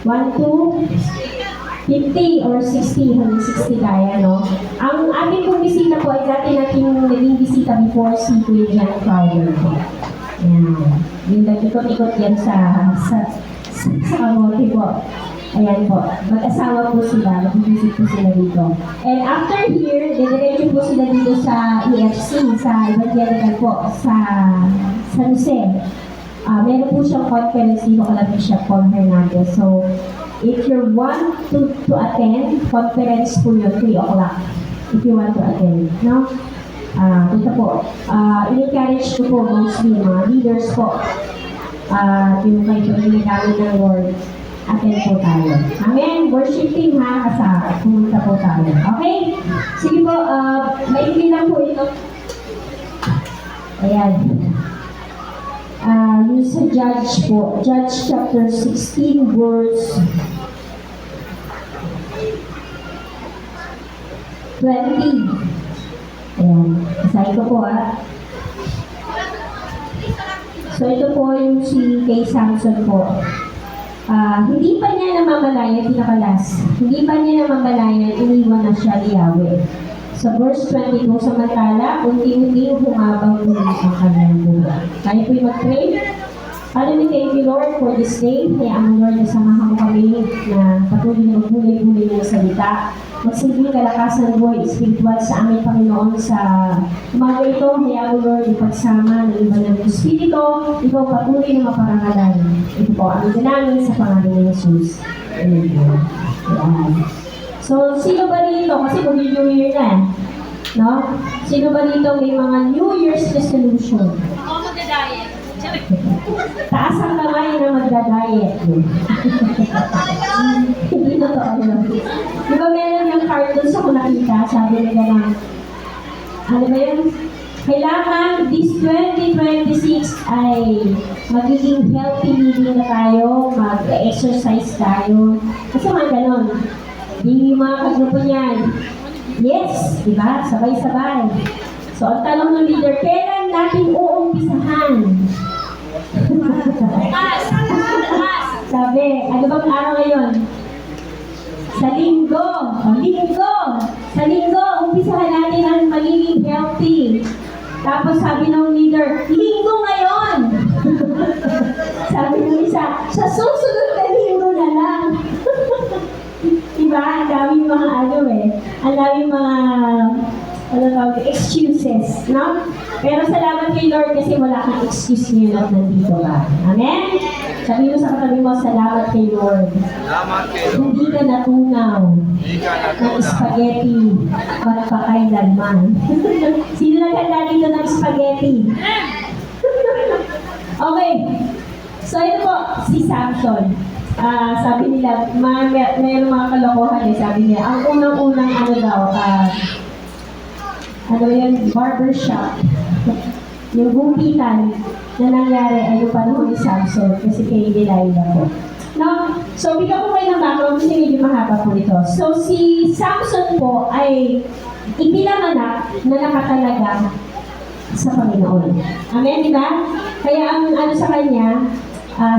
1 to 50 or 60, hanggang 60 kaya, no? Ang ating pong bisita po ay dati nating naging bisita before si Kuya John Crowder po. Ayan. Yung nag-ikot-ikot yan sa kamote po. Ayan po. Mag-asawa po sila. Mag-visit po sila dito. And after here, dediretso po sila dito sa EFC, sa Evangelical po, sa San Jose. Meron po siyang conference dito kala Bishop Paul Hernandez. So, if you want to attend, conference po yun, 3 o'clock. If you want to attend, no? Dito po. I-encourage ko po mostly mga leaders po. Yung kayo po ginagamit ng Lord. Attend po tayo. Amen? Worship team ha, kasama. Pumunta po tayo. Okay? Sige po, maigli lang po ito. Ayan. Yung sa Judge po, Judge chapter 16 verse 20. Ayan, isahin ko po So ito po yung si kay Samson po. Hindi pa niya namamalayan, pinakalas. Hindi pa niya namamalayan, iniwan na siya ni Yahweh. Sa verse 22, samantala, unti-unti humabang muli ang kanyang buhay. Kaya po'y mag-pray. Father, we thank you, Lord, for this day. Kaya ang Lord, nasamahan mo kami na patuloy na magbulay-bulay ng salita. Magsilbing kalakasan buhay espiritual sa aming Panginoon sa umaga ito. Kaya ang Lord, ipagsama ng iba ng Espiritu, ikaw patuloy na maparangalan. Ito po ang namin sa pangalan ng Jesus. Amen. So, sino ba dito? Kasi mag-New Year na, no? Sino ba dito may mga New Year's resolution? Ako magda-diet. Taas ang kamay na magda-diet. Hindi totoo yun. Di ba meron yung cartoon sa kung nakita, sabi nila na, ano ba yun? Kailangan this 2026 ay magiging healthy living na tayo, mag-exercise tayo. Kasi mga ganon. Di mga kagrupo niyan. Yes, di ba? Sabay-sabay. So, ang tanong ng leader, kailan natin uumpisahan? Sabi, ano bang araw ngayon? Sa linggo. Sa linggo, umpisahan natin ang magiging healthy. Tapos sabi ng leader, linggo ngayon. Sabi ng isa, sa susunod na linggo na lang. Diba? Ang daming mga ang daming mga excuses, no? Pero salamat kay Lord kasi wala kang excuse ngayon at nandito ka. Amen? Sabi mo sa katabi mo, salamat kay Lord. Salamat kay Lord. Hindi ka natunaw ng spaghetti magpakailanman. Sino naghanda dito ng spaghetti? Okay. So ito po, si Samson. Sabi nila, mayroong mga kalokohan sabi nila, ang unang-unang barbershop, yung gupitan na nangyari ay yung panahon ni Samson kasi kay Delilah po. No? So, bigyan ko kayo ng background kasi medyo mahaba po ito. So, si Samson po ay ipinanganak na nakatalaga sa Panginoon. Amen, di ba? Kaya ang sa kanya,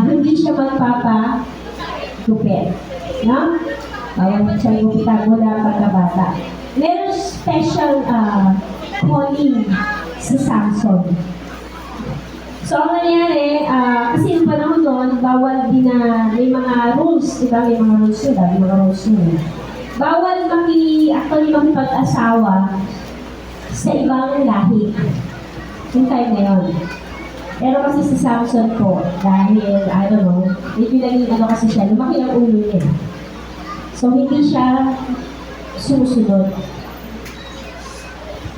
hindi siya magpapagupit. No? Kaya siya yung gupitan mula pagkabata. Meron special calling si Samson. So, ang nangyari, kasi yung panahon doon, bawal din na may mga rules, diba? May mga rules yun, may mga rules yun. Bawal makipag-asawa sa ibang lahi. Yung time na yun. Pero kasi si Samson po, dahil, I don't know, medyo naging kasi siya, lumaki ang ulo niya. So, hindi siya sumusunod.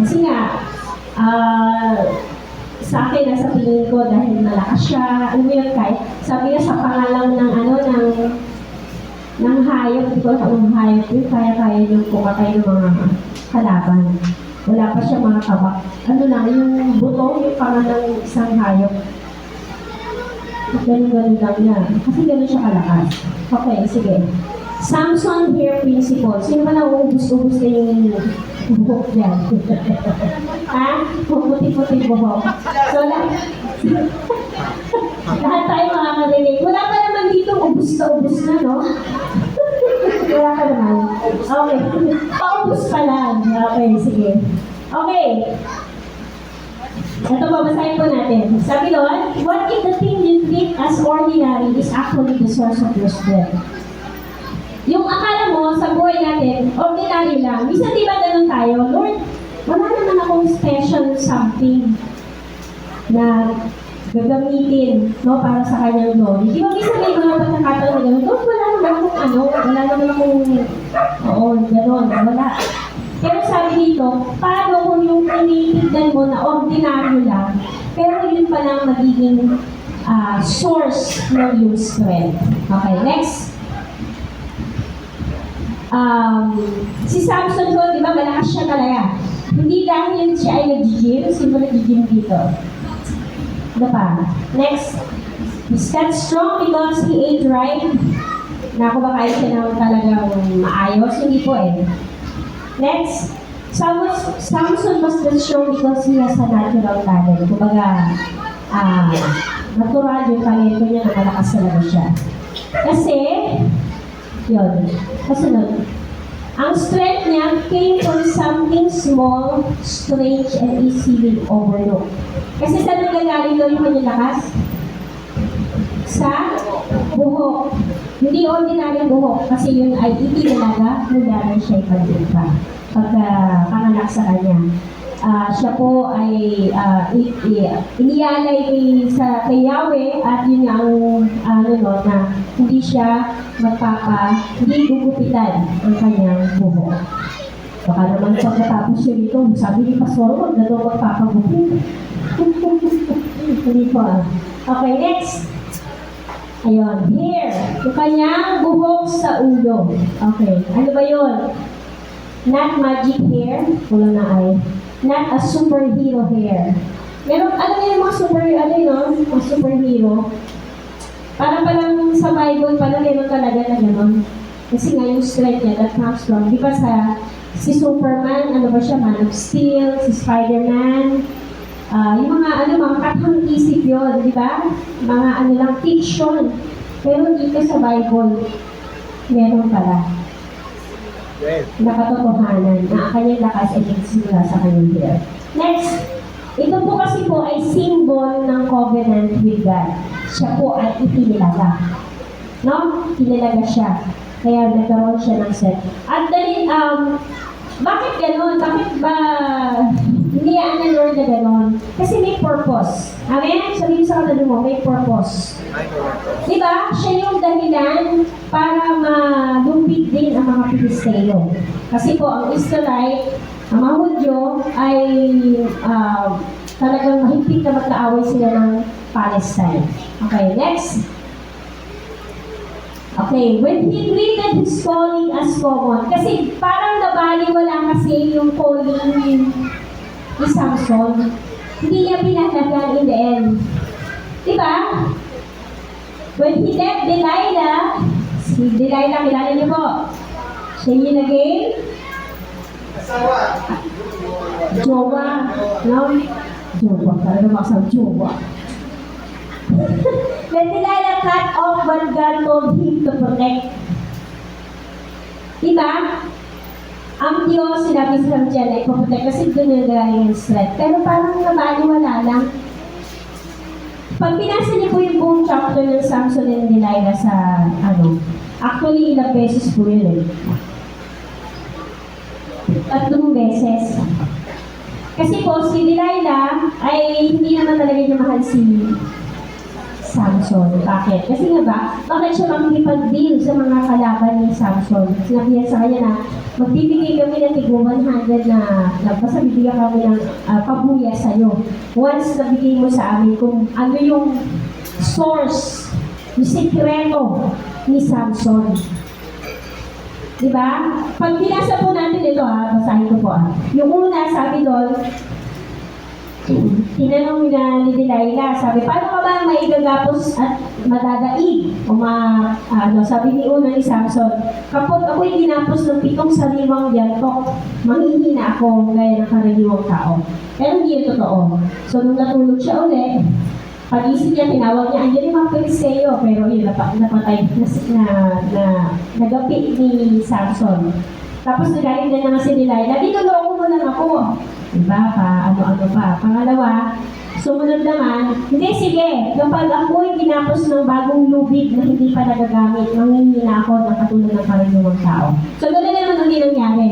Kasi nga, sa akin, nasa tingin ko dahil malakas siya, alam mo yun, kahit sabi niya sa pangalan ng hayop, hindi ko ng hayop yun, kaya yung kumatay ng mga kalaban. Wala pa siya mga tabak. Ano lang, yung buto, yung pangalan ng isang hayop. Ganun lang niya. Kasi ganun siya kalakas. Okay, sige. Samson hair principle. Sino ba nauubos-ubos na yung buhok yan. Ha? Puputi-puti buhok. So, lahat tayo makakarinig. Wala pa naman dito, ubus na, no? Wala ka naman. Okay. Paubos pa lang. Okay, sige. Okay. Ito, babasahin po natin. Sabi doon, what if the thing you treat as ordinary is actually the source of your strength? Yung akala mo sa buhay natin, ordinary lang. Minsan di ba ganun tayo? Lord, wala naman akong special something na gagamitin, no, para sa kanyang glory. Di ba minsan may mga pagkakataon na gano'n, Lord, wala naman akong wala naman akong, gano'n, wala. Pero sabi dito, paano kung yung tinitignan mo na ordinaryo lang, pero yun pa lang magiging source ng yung strength. Okay, next. Si Samson ko, di ba, malakas siya talaga. Hindi dahil siya ay nag-gym, sino nag-gym dito? Ano pa? Next. He's got strong because he ate right. Naku, baka siya naman talagang maayos. Hindi po eh. Next. Samson was the strong because he has a natural talent. Kumbaga, natural yung talento niya na malakas talaga siya. Kasi, yun. Kasunod. Ang strength niya came from something small, strange, and easily overlooked. Kasi saan nagagaling doon yung kanyang lakas? Sa buhok. Hindi ordinary buhok kasi yun ay itinalaga mula na siya ipag-ipa. Pagkapanganak sa kanya. Siya po ay iniyalay kay Yahweh at yun ang na hindi siya hindi gugupitan ang kanyang buhok. Baka naman pagkatapos yun ito, sabi ni Pastor, huwag na daw magpapagupit. Hindi po Okay, next. Ayun, hair. Yung kanyang buhok sa ulo. Okay, ano ba yun? Not magic hair. Wala na ay. Not a superhero hair. Meron, alam niyo yung mga superhero. Parang sa Bible, parang meron talaga na gano'n. Kasi nga yung strength niya that comes from, di ba si Superman, ano ba siya, Man of Steel, si Spider-Man, yung mga katang isip yun, di ba? Mga lang, fiction. Pero dito sa Bible, meron pala. Nakatotohanan na ang kanyang lakas ay nagsimula sa kanyang hair. Next, ito po kasi po ay symbol ng covenant with God. Siya po ay itinilaga. No? Tinilaga siya. Kaya nagkaroon siya ng set. At dahil, bakit gano'n? Bakit ba hiniyaan ng Lord na gano'n? Kasi may purpose. Amen? Sabihin sa kanila mo, may purpose. Diba? Siya yung dahilan para malumpit din ang mga Pilisteo. Kasi po, ang Israelite, ang mga Hudyo, ay talagang mahigpit na magkaaway sila ng Palestine. Okay, next. Okay, when he treated his calling as common, kasi parang nabaliwala kasi yung calling ni Samson, hindi niya pinaglagan in the end. Diba? When he left Delilah, si Delilah, kilala niyo po, siya yung naging jowa. No? Jowa, talaga makasang jowa. When Delilah cut off what God told him to protect. Diba? Ang Diyos, sinabi sa dyan na ipoprotect kasi doon yung galing yung strength. Pero parang nabaliwala lang. Pag pinasa niyo po yung buong chapter ng Samson and Delilah sa actually ilang beses po yun eh. 3 beses. Kasi po si Delilah ay hindi naman talaga niya mahal si Samson. Bakit? Kasi nga ba, bakit siya makikipag-deal sa mga kalaban ni Samson? Sinabihan sa kanya na magbibigay kami ng tigo 100 na basta bibigyan kami ng pabuya sa'yo. Once nabigay mo sa amin kung ano yung source, yung sekreto ni Samson. Diba? Pag binasa po natin ito basahin ko po Yung una, sabi doon, tinanong na ni Delilah, sabi, paano ka ba maigagapos at madadaig? Sabi ni una ni Samson, kapag ako'y ginapos ng 7 sariwang yantok, manghihina ako gaya ng karaniwang tao. Pero hindi yun totoo. So, nung natulog siya ulit, pag-isip niya, tinawag niya, andyan yung mga Periseo, pero yun, napatay nagapi ni Samson. Tapos nagaling na naman si Delilah, tinuloko mo lang ako. Diba? Ano-ano pa. Pangalawa, sumunod naman, hindi, sige, kapag ako'y ginapos ng bagong lubid na hindi pa nagagamit, manghihina ako ng katulad ng karaniwang tao. So, gano'n naman ang nangyari.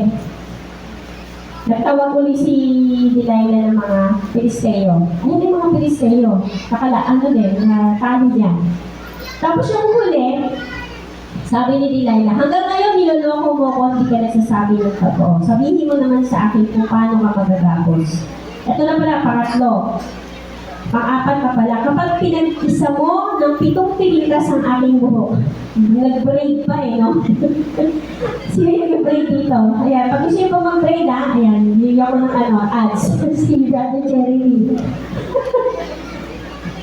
Nagtawag uli si Delilah ng mga Peristeo. Ano yung mga Peristeo? Tali dyan. Tapos yung huli, sabi ni Delilah, hanggang ngayon niloloko mo ako, hindi ka nagsasabi ng totoo. Sabihin mo naman sa akin kung paano ka magagapos. Ito na pala, pangatlo. Pang-apat ka pala. Kapag pinag-isa mo ng 7 pilitas ang aking buhok, nag-braid pa no? Sino yung nag-braid dito? Ayan, pag gusto yung mag-braid ayan, hindi ako ng ads. Si Brother Jerry Lee.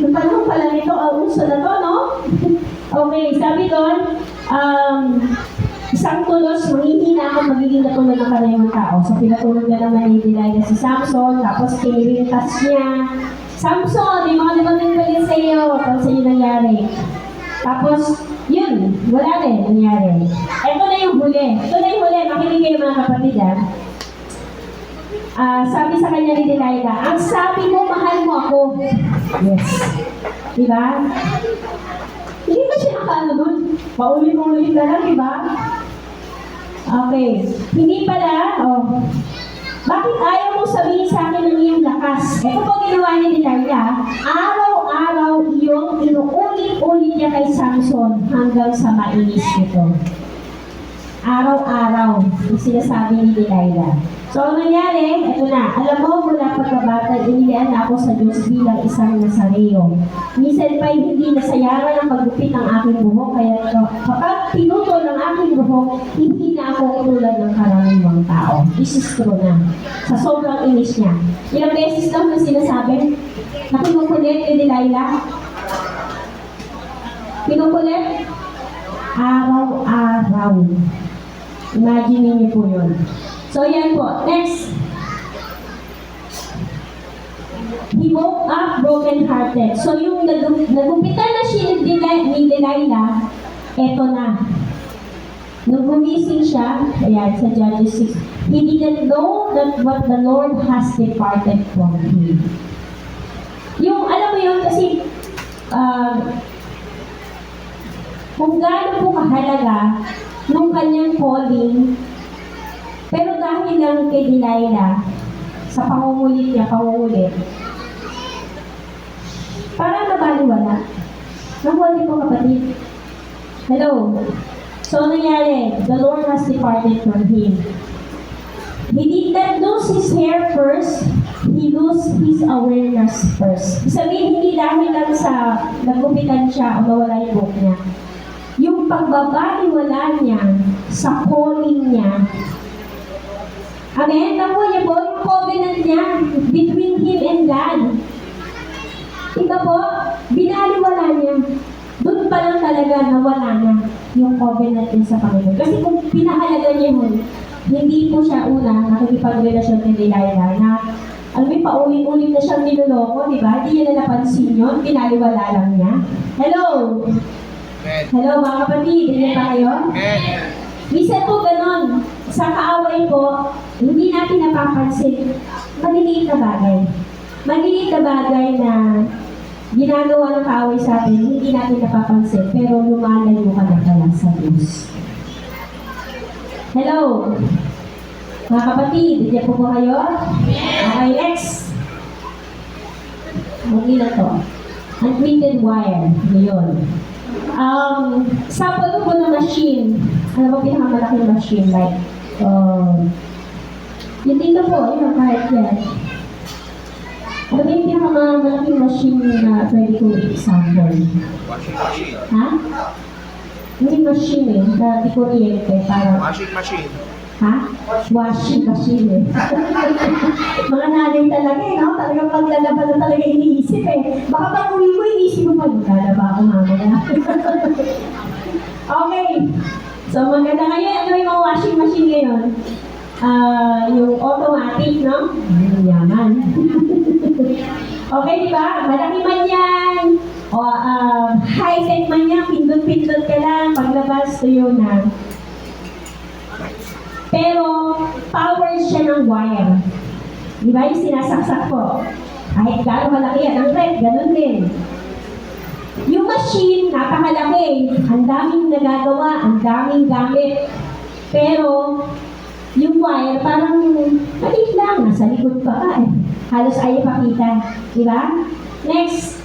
Yung panahon pala nito, uso na to, no? Okay, sabi doon, isang tulos, manghihina ako, magiging katulad ng karaniwang tao. So, pinatulog na naman ni Delilah si Samson, tapos kinirintas niya. Samson, yung mga naman pala sa'yo, kung sa'yo nangyari. Tapos, yun, wala rin nangyari. Ito na yung huli. Makinig kayo mga kapatid, sabi sa kanya ni Delilah, ang sabi mo, mahal mo ako. Yes. Diba? Hindi ba siya nakaano dun? Paulit-ulit na lang, diba? Okay. Hindi pala, bakit ayaw mo sabihin sa akin ng iyong lakas? Ito po ginawa ni Delilah, araw-araw yung inuulit-ulit niya kay Samson hanggang sa mainis ito. Araw-araw, yung sinasabi ni Delilah. So, ang nangyari, ito na, alam mo, mula pagkabata, inilian ako sa Diyos bilang isang Nazareo. Minsan pa'y hindi nasayaran ang paggupit ng aking buhok, kaya kapag pinutol ng aking buhok, hindi na ako tulad ng karaniwang tao. This is true na. Sa sobrang inis niya. Ilang beses lang na sinasabi, na pinukulit ni Delilah. Pinukulit? Araw-araw. Imagine niyo po yun. So, yan po. Next. He woke up broken-hearted. So, yung nagupitan na siya ni Delilah, eto na. Nung gumising siya, ayan, sa Judges 6, he didn't know that what the Lord has departed from him. Yung, alam mo yun, kasi, kung gaano po kahalaga nung kanyang calling, pero dahil lang kay Delilah, sa pangungulit niya, parang nabaliwala. Nakuha po kapatid. Hello. So, nangyari, the Lord has departed from him. He did not lose his hair first, he lost his awareness first. Sabihin, hindi dahil lang sa nagupitan siya o mawala yung buhok niya. Yung pagbabaliwala niya sa calling niya. Amen? Nakuha niya po yung covenant niya between him and God. Ika po, binaliwala niya. Doon pa lang talaga nawala na yung covenant niya sa Panginoon. Kasi kung pinahalaga niya yun, hindi po siya una nakikipagrelasyon kay Delilah na alam mo, paulit-ulit na siyang niloloko, di ba? Hindi niya na napansin yun, pinaliwala lang niya. Hello! Hello mga kapatid, hindi pa kayo? Minsan po ganon, sa kaaway po, hindi natin napapansin, maliliit na bagay. Maliliit na bagay na ginagawa ng kaaway sa atin, hindi natin napapansin, pero lumalayo ka na pala sa Diyos. Hello! Mga kapatid, hindi po po kayo? Okay, next. Hindi na to. Untreated wire. Ngayon. Sample po ng machine. Ano ba pinakamalaking machine? Like, yung dito po, yung kahit yan. Ano ba yung pinakamalaking machine na pwede ko example? Washing machine. Ha? Hindi machine na di kuryente. Parang, Washing machine. Ha? Washing machine eh. Mga nanay talaga eh, no? Talagang paglalaban na talaga iniisip eh. Baka pag uwi mo, iniisip mo pa, maglalaba ako mamaya. Okay. So maganda ngayon, ano yung mga washing machine ngayon? Yung automatic, no? Yaman. Okay, di ba? Malaki man yan. O high-tech man yan, pindot-pindot ka lang, paglabas tuyo na. Pero, powered siya ng wire. Di ba yung sinasaksak ko? Kahit gano'ng malaki yan, ang red, ganun din. Yung machine, napakalaki. Ang daming nagagawa, ang daming gamit. Pero, yung wire, parang maliit lang. Nasa likod pa ka eh. Halos ayaw pakita. Di ba? Next.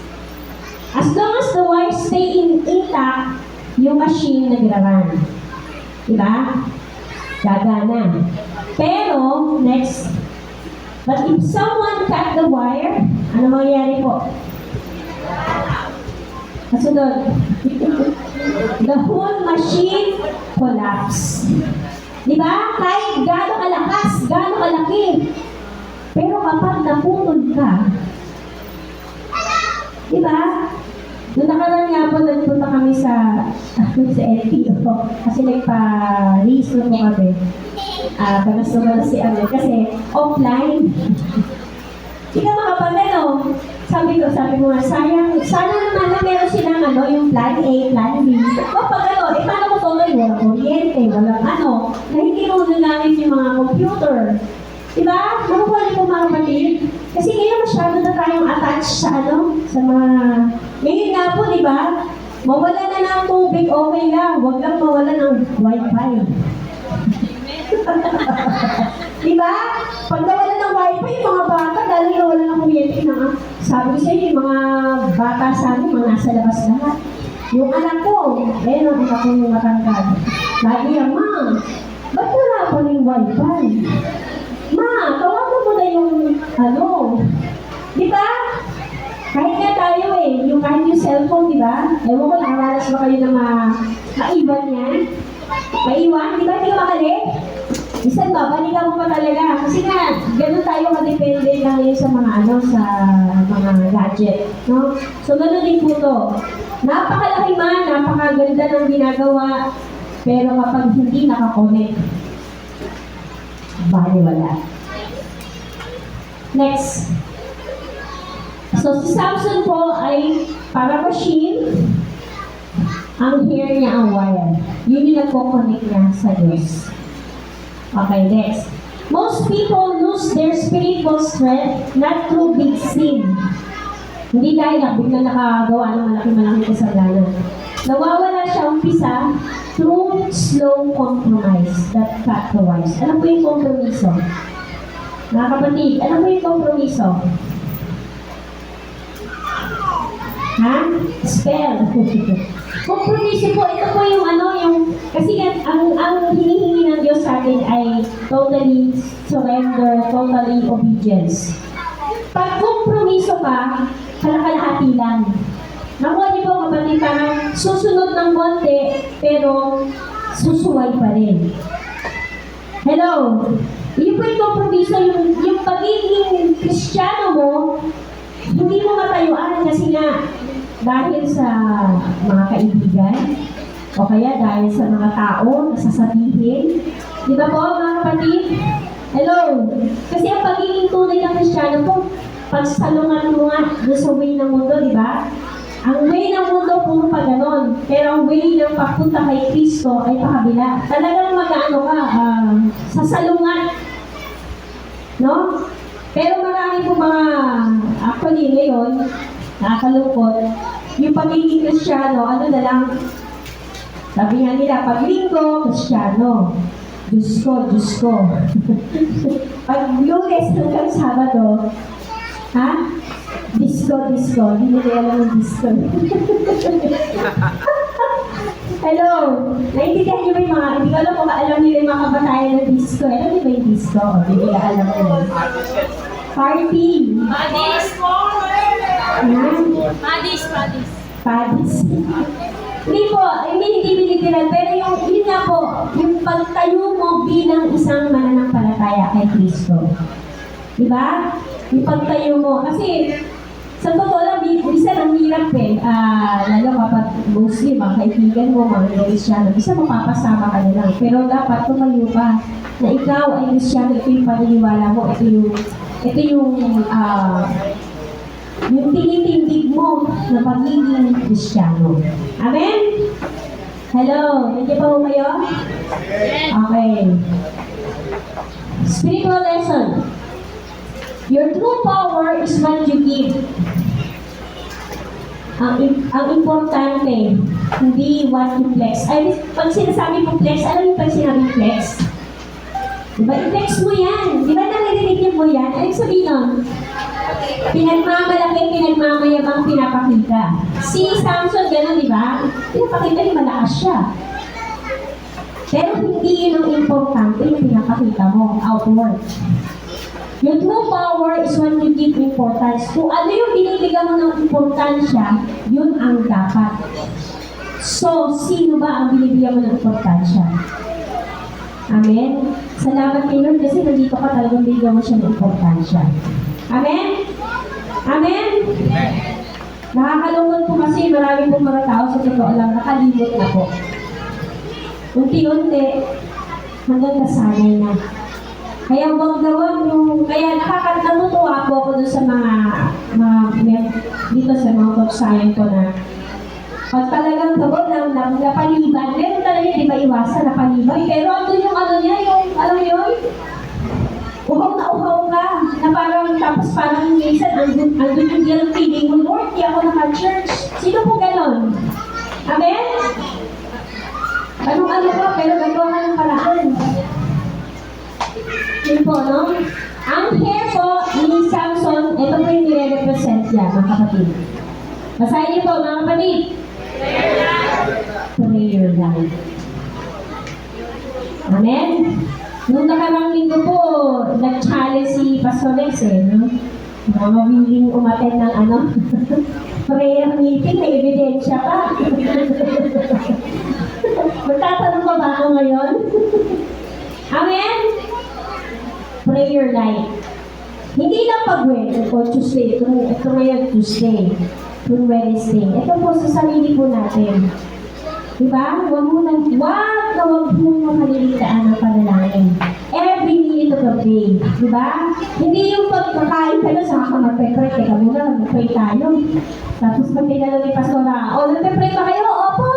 As long as the wire stay intact, yung machine nagra-run. Di ba? Gagana. Pero, next. But if someone cut the wire, ano mangyayari po? Kasunod. The whole machine collapse. Di ba? Kahit gano'ng kalakas, gano'ng kalaki. Pero kapag naputol ka, di ba? Noong nakaraan nga po, nagpunta kami sa LTO kasi nagpa-race na po kami. Pagkasunan si Amel kasi offline. Hindi ka makapagano. Sabi mo nga, sayang, sana naman na meron silang yung plan A, plan B. Kapag paano ko tuloy? Walang kuryente, walang na hindi mo nagamit yung mga computer. Diba? Makukuha niyo po mga kapatid. Kasi ngayon masyado na tayong attached sa sa mga... Ngayon nga po, diba? Mawala na ng tubig, okay lang. Huwag lang mawala ng wifi. Diba? Pag nawala ng wifi, yung mga bata, lalo nawala ng kuryente na sabi ko sa inyo, yung mga bata sa amin, mga nasa labas lahat. Yung anak ko, ang anak ko yung matangkad. Lagi yan, Ma, ba't wala po yung wifi? Ma, tawagan mo na yung di ba? Kahit nga tayo kahit yung cellphone, di ba? Ewan ko, nakaranas ba kayo na maiwan yan? Maiwan? Di ba? Hindi ka makali? Minsan ba, balikan mo pa talaga. Kasi nga, ganun tayo kadepende lang yun sa mga sa mga gadget. No? So, ganun din po to. Napakalaki man, napakaganda ng ginagawa, pero kapag hindi nakakonect, baliwala. Next. So, si Samson po ay para machine, ang hair niya ang wire. Yun yung nagpo-connect niya sa Diyos. Okay, next. Most people lose their spiritual strength not through big sin. Hindi dahil biglang nakagawa ng malaki-malaking kasalanan. Nawawala siya umpisa through slow compromise that cut the wires. Ano po yung kompromiso? Mga kapatid, ano po yung kompromiso? Ha? Spell. Kompromiso po, ito po yung kasi ang hinihingi ng Diyos sa atin ay totally surrender, totally obedience. Pag kompromiso ka, kalahati lang. Nakuha niyo po kapatid, parang susunod ng konti, pero susuway pa rin. Hello? Yun po yung kompromiso, yung pagiging Kristiyano mo, hindi mo matayuan kasi nga dahil sa mga kaibigan o kaya dahil sa mga tao na sasabihin. Di ba po mga kapatid? Hello? Kasi ang pagiging tunay ng Kristiyano po, pagsalungan mo nga doon sa way ng mundo, di ba? Ang way ng mundo puro pa ganon, pero ang way ng papunta kay Kristo ay pakabila. Talagang sasalungan. No? Pero marami po mga, actually ngayon, nakakalungkot, yung pagiging Kristiyano, na lang, sabi nga nila, pag linggo, Kristiyano. Diyos ko. Pag Lunes hanggang Sabado, disco. Hindi nila alam yung disco. Hello! Naintindihan niyo ba yung mga, hindi ko alam kung alam niyo yung mga kabatayan ng disco. Alam niyo ba yung disco? Hindi nila alam mo. Party! Padis. Hindi po, hindi binitiran. Pero yun nga nga po, yung pagtayo mo bilang isang mananampalataya kay Kristo. Diba? Yung pagtayo mo. Kasi, sa totoo lang, bisa ang hirap eh. Lalo kapag mostly, mga kaibigan mo, mga Kristyano, bisa mapapasama ka na lang. Pero dapat tumayo ka na ikaw ay Kristyano, ito yung paniniwala mo, ito yung tinitindig mo na pagiging Kristyano. Amen? Hello, nandiyan pa mo kayo? Okay. Spiritual lesson. Your true power is what you give. Ang importante, hindi what you flex. Ay, pag sinasabi mo flex, alam niyo pag sinabi flex? Diba, i-flex mo yan. Diba naririnig mo yan? Ay, sabihin nun, pinagmamalaki, pinagmamayabang, pinapakita. Si Samson, gano'n, di ba? Pinapakita yung malakas siya. Pero hindi yun ang importante yung pinapakita mo, outward. Yung true power is when you give importance. Kung ano yung binibigyan mo ng importansya, yun ang dapat. So, sino ba ang binibigyan mo ng importansya? Amen? Salamat kay Lord kasi nandito ka talagang binibigyan mo siya ng importansya. Amen? Amen? Nakakalungkot po kasi marami pong mga tao sa totoo lang nakalimot na po. Unti-unti, hanggang nasanay na. Kaya huwag gawin yung, kaya nakakatuwa po ako dun sa mga dito sa mga pagsayan ko na pag talagang tawag ng napaliban, meron talaga di ba iwasan napaliban, pero andun yung ano niya, yung alam mo yun? Uhaw ka, na parang tapos parang minsan andun yung yung feeling mo, Lord, di ako naka-church. Sino po ganon? Amen? Anong ka, pero gagawa ka ng paraan. Yun po, no? Ang hair po ni Samson, ito po yung nire-represent niya, mga kapatid. Basahin niyo po, mga kapatid. Prayer life. Amen? Nung nakarang linggo po, nag-challenge si Pastor Lex no? Mga willing umaten ng prayer meeting, may ebidensya pa. Magtatanong pa ba ako ngayon? Amen? Prayer life. Hindi lang pag-Wednesday o Tuesday. Ito ngayon Tuesday. Kung Wednesday. Ito po sa sarili po natin. Diba? Huwag mo makaliligtaan ang panalangin. Every minute of the day. Diba? Hindi yung pagkakain ka na sa mag-pray. Teka muna, mag-pray tayo. Tapos pag tinanong ni Pastora, nag-pray ba kayo? Opo!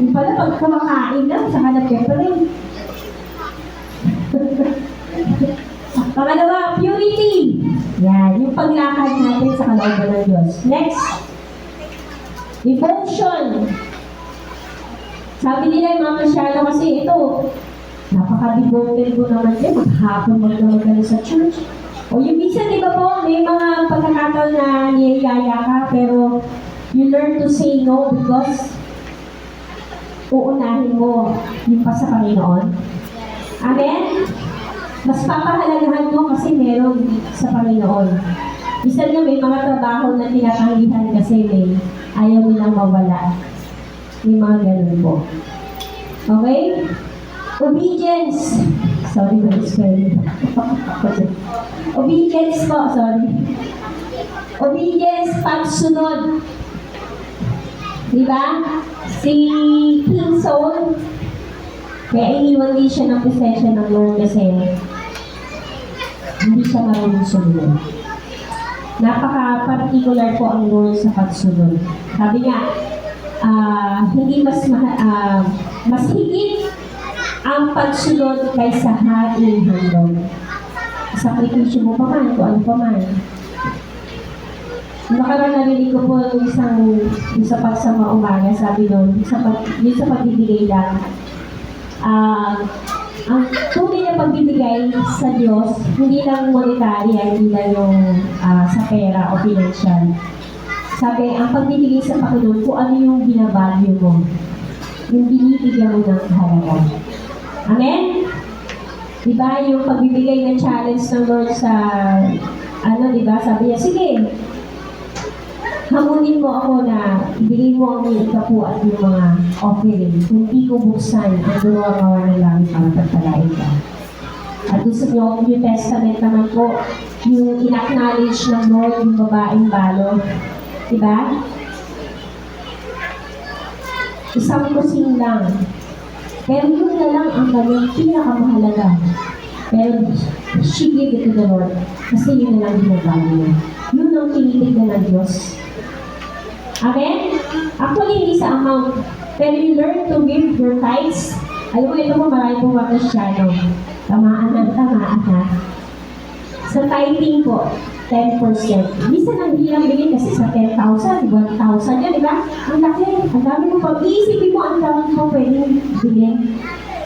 Yung pala, pag kumakain lang, saka nag-pray. Pangalawa, purity. Yan, yung paglakad natin sa kalooban ng Diyos. Next, devotion. Sabi nila yung mga Kristyano kasi ito, napaka-devoted ko naman din, maghapon magdamag sa church. O yung minsan, di ba po, may mga pagkakataon na niyayaya ka, pero you learn to say no because uunahin mo yung pa sa Panginoon. Amen? Mas papahalagahan mo kasi meron sa Panginoon. Isa nga may mga trabaho na tinatanggihan kasi ayaw nilang mawala. May mga ganun po. Okay? Obedience. Sorry, obedience po, sorry. Obedience, pagsunod. Diba? Si King Saul, kaya iniwan din siya ng presensya ng Lord kasi hindi siya marunong sumunod. Napaka-particular po ang Lord sa pagsunod. Sabi nga, hindi mas higit ang pagsunod kaysa haing handog. Sakripisyo mo pa man, kung ano pa man. Nakaraan narinig ko po yung sa pagsama umaga, sabi nun, yung sa pagbibigay lang. Ang tunay na pagbibigay sa Diyos, hindi lang monetary, hindi lang yung sa pera o financial. Sabi, ang pagbibigay sa Panginoon, kung ano yung binavalue mo, yung binibigyan mo ng halaga. Amen? Diba, yung pagbibigay ng challenge ng Lord sa, diba, sabi niya, sige, hamunin mo ako na ibigay mo ang iyong kapu at yung mga offering. Kung di ko buksan, ang duruang awa ng langit para pagpalain ka. At gusto nyo, New Testament naman po, yung in-acknowledge ng Lord, yung babaeng balo. Diba? Isang kusing lang. Pero yun na lang ang kanyang pinakamahalaga. Pero she gave it to the Lord. Kasi yun na lang ginagawa niya. Yun ang tinitignan ng Diyos. Amen? Actually, hindi sa amount. Pero you learn to give your tithes. Alam mo, ito mo, marami pong mga Kristyano. Tamaan ha. Sa tithing po, 10%. Minsan ang hirap bigyan kasi sa 10,000, 1,000 yan, di ba? Ang laki, ang dami mo pang, iisipin mo, ang dami mo pwedeng bigyan.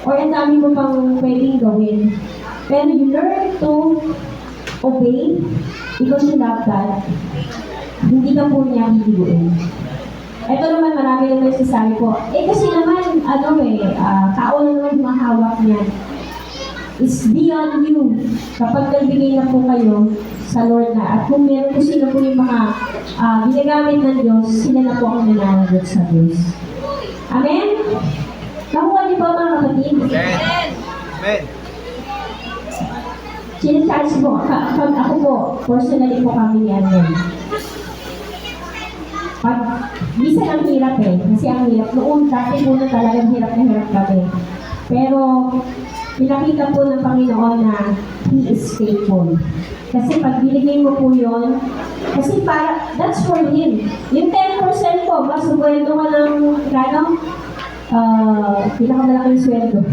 Or ang dami mo pang pwedeng gawin. Pero you learn to obey because you love God. Hindi ka po niya bibiguin. Ito naman, marami naman sasabi ko, kasi naman, kaon naman mahawak niya. It's beyond you. Kapag nagbigay na po kayo sa Lord na, at kung meron po sino po yung mga ginagamit ng Diyos, sila na po ang nananagot sa Diyos. Amen? Nakuha niyo ba mga kapatid? Amen. Amen. Sinacharge po, ako po, personally po kami ni Amen. Minsan ang hirap kasi ang hirap. Noon, dati po na talagang hirap na hirap kami. Pero, pinakita po ng Panginoon na He is faithful. Kasi pag binigay mo po yun, kasi that's for Him. Yung 10% po, masubweldo ka ng gano'n? Pinakamalaking sweldo.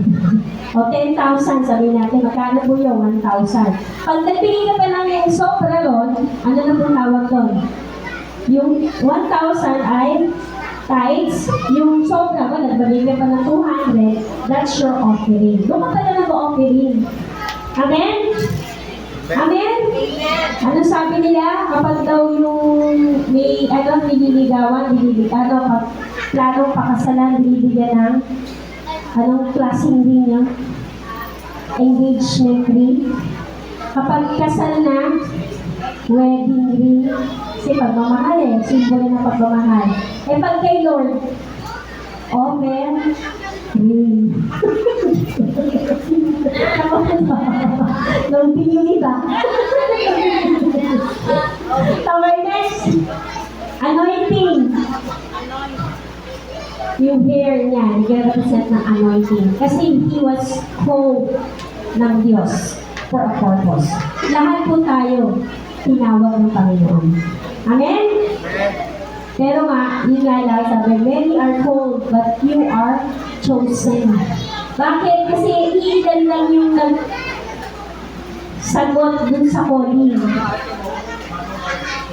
O 10,000, sabihin natin, magkano po yun? 1,000. Pag nagbigay ka pa ng yung sobra ron, ano na po tawag doon? Yung 1,000 ay tithes, yung sobra mo, nagbigay ka pa ng 200, that's your offering. Doon ka pa na nag-offering. Amen? Amen? Ano sabi nila? Kapag daw yung may nililigawan, planong pakasalan, binibigyan ng anong klaseng ring niya? Engagement ring. Kapag kasal na, wedding ring. Kasi pagmamahal simbolo ng pagmamahal. Pag kay Lord, open ring. Lord, yung iba. Okay, next. Anointing. Yung hair niya, nag-represent ng anointing. Kasi he was called ng Diyos for a purpose. Lahat po tayo tinawag ng Panginoon. Amen? Pero nga, yun nga lang, sabi, many are called, but you are chosen. Bakit? Kasi ilan lang yung sagot dun sa calling.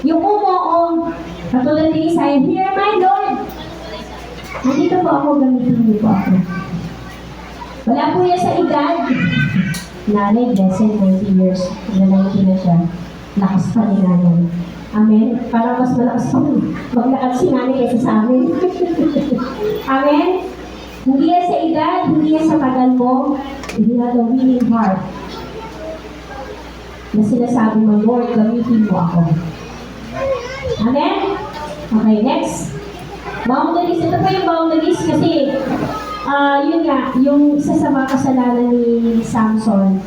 Yung umuong, katulad ni Isaiah, "Hear my Lord." Nandito po ako, gamitin niyo po ako. Wala po yan sa edad. Nanay, blessed, 90 years. 90 na siya. Lakas pa ni nanay. Amen? Parang mas malakas pa maglakad si nanay kaysa sa amin. Amen? Hindi yan sa edad, hindi yan sa tagal mo. Hindi yan the willing heart. Na sinasabi mo, Lord, gamitin mo ako. Amen? Okay, next. Boundaries. Ito po yung boundaries kasi yun nga, yung isa sa mga kasalanan ni Samson,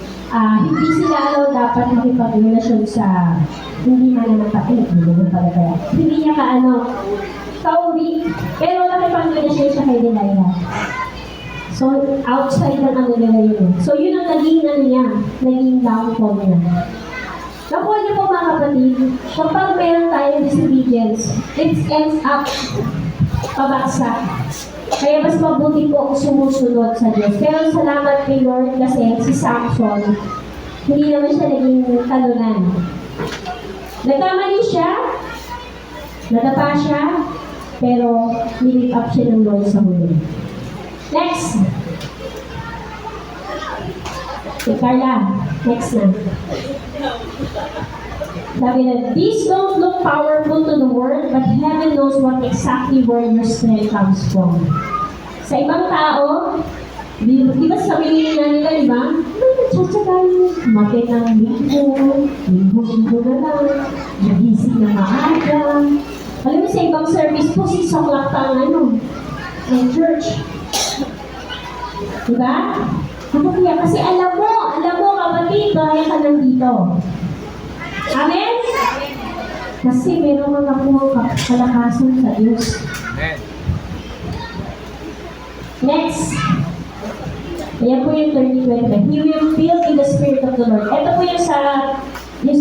hindi sila dapat makipagrelasyon sa hindi man naman pati, hindi niya kauri, pero nakipagrelasyon siya kay Delilah. So, outside ng nila yun. So, yun ang naging downfall niya. Nakuha niyo po mga kapatid, kapag meron tayong disobedience, it ends up pabaksak. Kaya mas mabuti po kung sumusunod sa Diyos. Pero salamat kay Lord kasi si Samson, hindi naman siya naging talunan. Nagkamali siya, nadapa siya, pero nilift up siya ng Lord sa huli. Next. Si Carla, next na. Sabi na, these don't look powerful to the world, but heaven knows what exactly where your strength comes from. Sa ibang tao, di ba sabihin na nila, di ba? Tsatsagay, kumakit ng linggo na lang, nagising na maaga, Alam mo sa ibang service po, 6 o'clock pa ang ng church. Diba? Ako kaya, kasi alam mo kapatid, kaya ka nandito. Amen? Kasi meron mga po kalakasan sa Diyos. Amen. Next. Ayan po yung 30-20. He will fill in the Spirit of the Lord. Ito po yung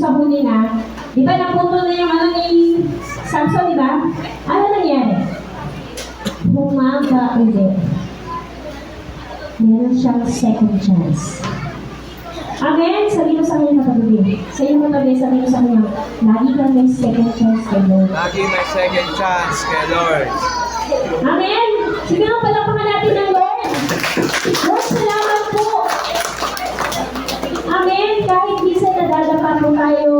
sa huli na. Di ba naputol na yung ni Samson, di ba? Ano nangyari? Humaga ulit. Meron siyang second chance. Amen? Sabi ko sa kanya katabi. Sa iyo katabi, sabi ko sa kanya, lagi kang may second chance kay Lord. Lagi may second chance kay Lord. Amen? Sige nga pala pa natin ng Lord. Lord, salamat po. Amen? Kahit minsan nadadapa po tayo,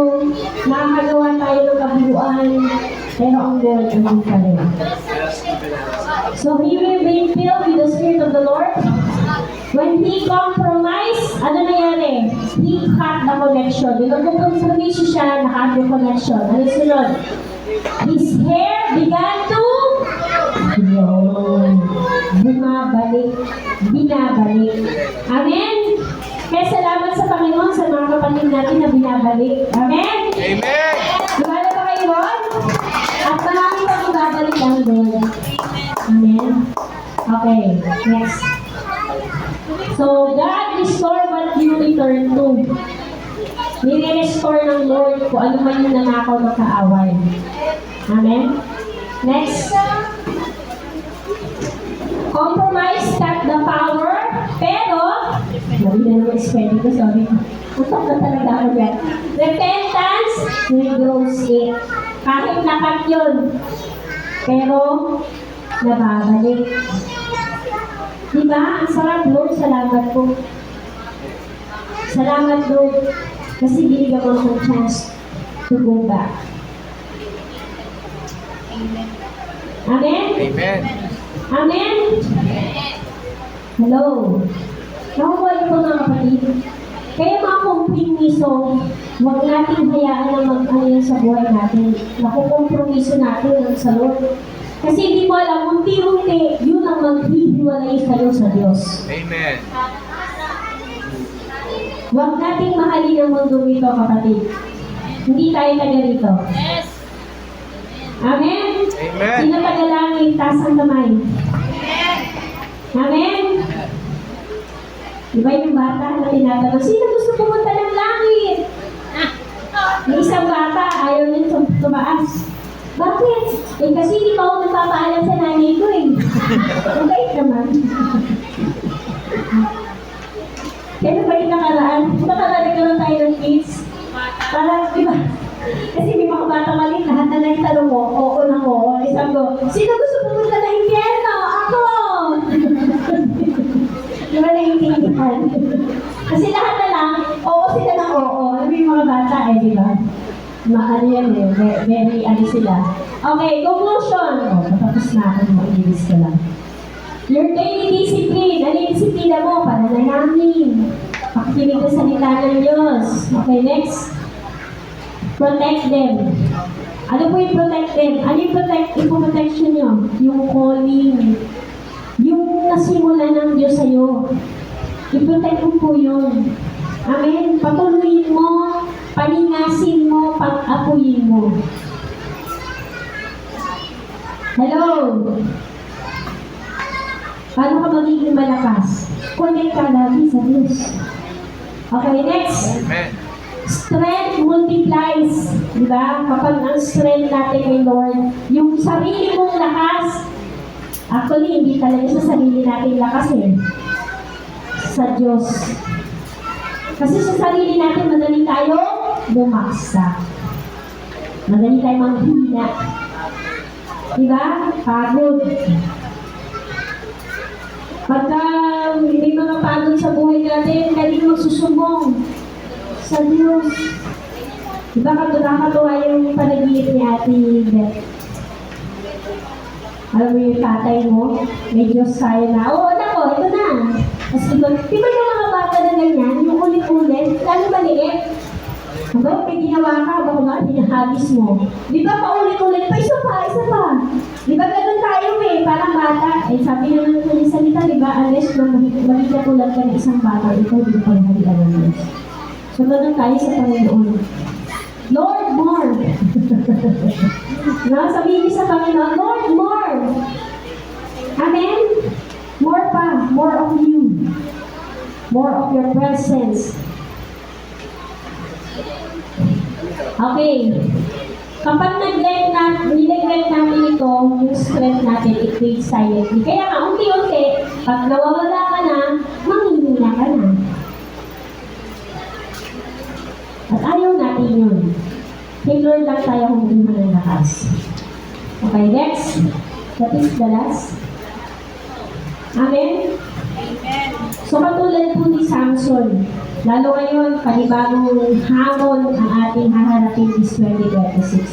nakakagawa tayo ng kabuuan, pero ang Lord ang pa rin. So he will be filled with the Spirit of the Lord. When he compromised, ano nangyari? He cut the connection. Yung nagkukompromiso siya, naka-cut yung connection. Ano sunod? His hair began to bumabalik, binabalik. Amen? Kaya salamat sa Panginoon sa mga kapatid natin na binabalik. Amen? Amen! Lumala ba kayo doon? At marami pa ibabalik lang doon. Amen? Okay, next. So, God restore what you return to. Nire-restore ng Lord kung ano man yung nanakaw ng kaaway. Amen? Next. Compromise got the power, pero, sabi na naman spelling ko, sorry. Utok na talaga ako dyan. Repentance regrows it. Kahit nakat yun, pero, nababalik. Diba? Ang sarap, Lord. Salamat po. Salamat, Lord. Kasi binigyan mo ng chance to go back. Amen? Amen! Amen? Hello? Nakuha niyo po mga kapatid. Kaya mga kompromiso, huwag natin hayaan na mag-ano sa buhay natin. Nakukompromiso natin sa Lord. Kasi hindi mo alam, unti-unti, yun ang maghihiwalay sa'yo sa Diyos. Amen! Huwag nating mahalin ang mundo ito, kapatid. Hindi tayo taga rito. Yes. Amen? Amen! Sino taga langit, taas ang kamay. Amen? Diba yung bata na tinatanong, sino gusto pumunta ng langit? Yung isang bata, ayaw niya tumaas. Bakit? Eh kasi hindi pa ako nagpapaalam sa nanay ko eh. Ang bait naman. Kaya ba yung nakaraan? Nagkaroon tayo ng kids. Para, di ba? Kasi may mga bata maliit, lahat na nagtanong mo, oo na mo. Isang ko, sino gusto pumunta ng impyerno? Ako! Di ba naiintindihan? Kasi lahat na lang, oo sila ng oo. Ano yung mga bata eh, di ba? Ano yan eh, very ano sila. Okay, conclusion. Tapos na ako, mag-ilis ka lang. Your daily discipline. Ano yung disiplina mo? Pananalangin. Pakikinig sa salita ng Diyos. Okay, next. Protect them. Ano po yung protect them? Ano yung protection nyo? Yung calling. Yung nasimula ng Diyos sa'yo. I-protect mo po yun. Amen? Patuloyin mo, paningasin mo, pag-apuyin mo. Hello? Paano ka magiging malakas? Connect ka lagi sa Diyos. Okay, next. Amen! Strength multiplies. Diba? Kapag ang strength natin kay Lord, yung sarili mong lakas, actually, hindi talaga sa sarili natin lakas eh. Sa Diyos. Kasi sa sarili natin, madali tayo bumaksa. Madali tayo manghina. Diba? Pagod. Pagka may mga pagod sa buhay natin, kaya magsusumbong sa Diyos. Diba nakakatuwa yung panaginip ni Ate Beth? Alam mo yung tatay mo, may Diyos tayo na, oo, nako, ito na. Tapos di ba yung mga bata na ganyan, yung ulit-ulit, lalo maliit. Hanggang may ginawa ka, baka nga hinahagis mo. Di ba paulit-ulit pa, isa pa, isa pa. Di ba ganun tayo eh, parang bata. Eh sabi naman ng salita, di ba, unless magigatulan ka ng isang bata, ikaw di ba paghalian ng Diyos. So ganun tayo sa Panginoon. Lord, more! Sabihin niyo sa Panginoon, Lord, more! Amen? More pa, more of you. More of your presence. Okay. Kapag nineglect natin ito, yung strength natin, it fades silently. Kaya nga, unti-unti, pag nawawala ka na, manghihina ka na. At ayaw natin yun. Kay Lord lang tayo humingi ng lakas. Okay, next. That is the last. Amen? Amen. So katulad po ni Samson, lalo ngayon, panibagong hamon ang ating haharapin is 2026.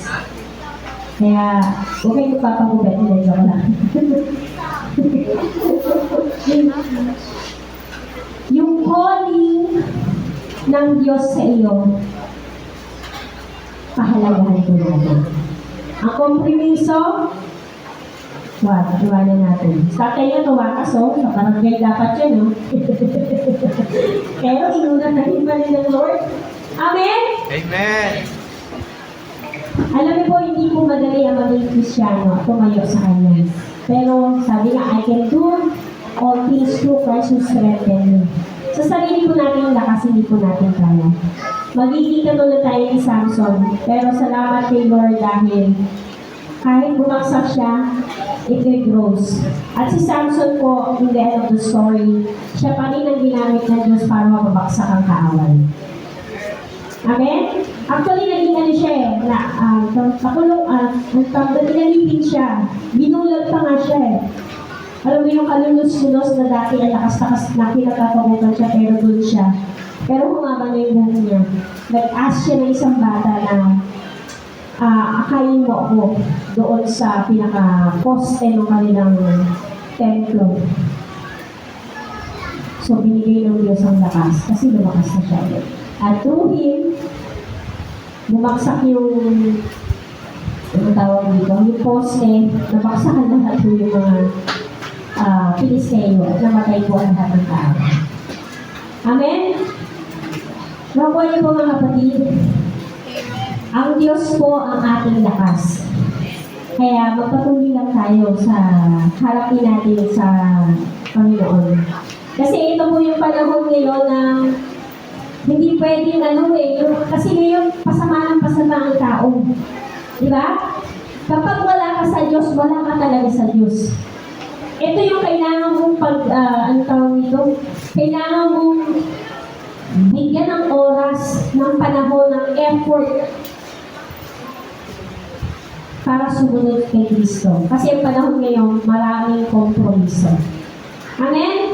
Kaya, huwag kayo magpapagubet, hindi, joke lang. Yung calling ng Diyos sa iyo, pahalagahan po natin. Ang kompromiso, iwanan natin. Sa tayo tuwakas, sa barangay dapat yun, no? Pero inuna na rin pa rin ng Lord. Amen? Amen. Alam niyo po, hindi po madali ang maging Kristyano at tumayo sa Kanya. Pero sabi nga, I can do all things through Christ who strengthens me. Sa sarili po natin yung lakas, hindi po natin kaya. Magiging katulad tayo ni Samson. Pero salamat kay Lord dahil kahit bumagsak siya, it grows. At si Samson po, in the end of the story, siya pa rin ang ginamit ng Diyos para mapabaksak ang kaaway. Amen? Actually, naging ano siya eh, nalipin siya. Binulag pa nga siya eh. Alam mo yung kalulus-lulos na dati, ang lakas-lakas na pinagkakabutan siya, pero doon siya. Pero humaba na yung buhok niya. Nag-ask siya ng isang bata na, akayin mo ako doon sa pinaka-poste ng kanilang templo. So, binigay ng Diyos ang lakas kasi lumakas na siya. At through him, bumagsak yung ano tawag dito, yung poste, nabaksakan lahat po yung mga Pilisteo at namatay po ang lahat ng tao. Amen? Nakuha niyo po mga kapatid, ang Diyos po ang ating lakas. Kaya magpatuloy lang tayo sa harapin natin sa Panginoon. Kasi ito po yung panahon ngayon na hindi pwedeng kasi ngayon pasama ng pasama ang tao. Di ba? Kapag wala ka sa Diyos, wala ka talaga sa Diyos. Ito yung kailangan mong kailangan mong bigyan ng oras, ng panahon, ng effort para sumunod kay Kristo. Kasi ang panahon ngayon, maraming kompromiso. Amen?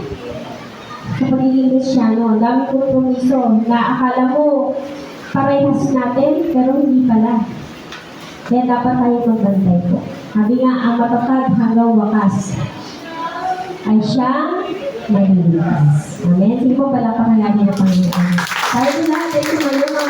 Sa pagiging Kristyano, ang daming kompromiso na akala mo parehas natin, pero hindi pala. Kaya dapat tayo magbantay po. Sabi nga, ang matatag hanggang wakas ay siyang maliligtas. Amen? Sige po, pala pa kaya